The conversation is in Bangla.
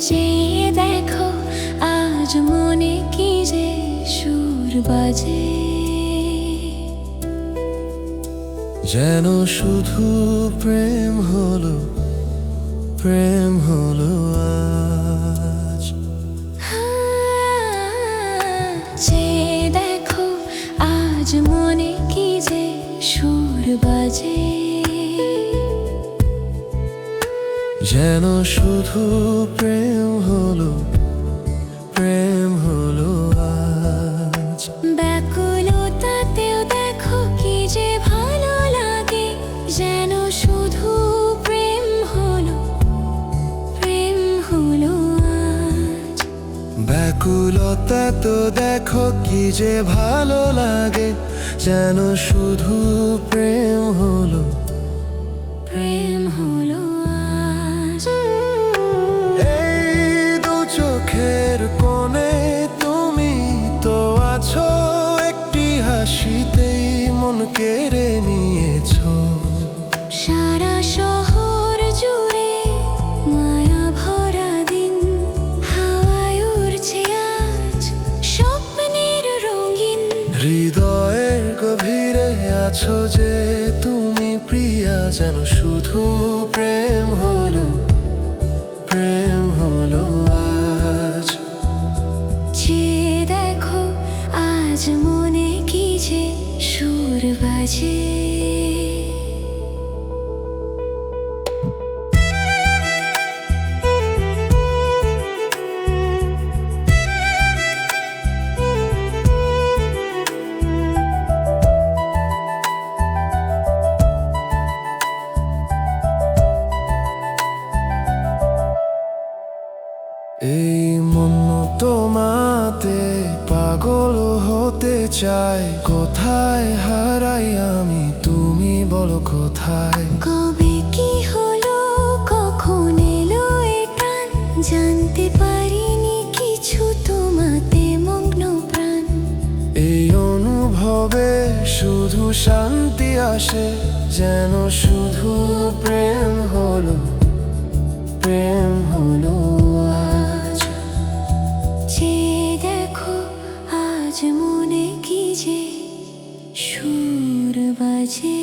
চেয়ে দেখো আজ মনে কি যে সুর বাজে, যেন শুধু প্রেম হলো আজ। চেয়ে দেখো আজ মনে কি যে সুর বাজে, যেন শুধু প্রেম হলো আজ। ব্যাকুলতাতেও দেখো কি যে ভালো লাগে, যেন শুধু প্রেম হলো আজ। ব্যাকুলতা তো দেখো কি যে ভালো লাগে, যেন শুধু প্রেম হলো আজ। এই দু চোখের কোণে তুমি তো আছো, একটি হাসিতেই মন কেড়ে নিয়েছো। সারা শহর জুড়ে মায়া ভরা দিন, হাওয়ায় উড়ছে আজ স্বপ্নের রঙিন। হৃদয়ের গভীরে আছো যে তুমি প্রিয়া, যেন শুধু প্রেম হলো আজ। চেয়ে দেখো আজ মনে কি যে সুর বাজে, এই মন তোমাতে পাগল হতে চায়, কোথায় হারাই আমি তুমি বলো কোথায়। কবে কি হলো কখন এলো এ প্রাণ, জানতে পারিনি কিছু তোমাতে মগ্ন প্রাণ। এই অনুভবে শুধু শান্তি আসে, যেন শুধু প্রেম হলো আজ। চেয়ে দেখো আজ মনে কি যে সুর বাজে।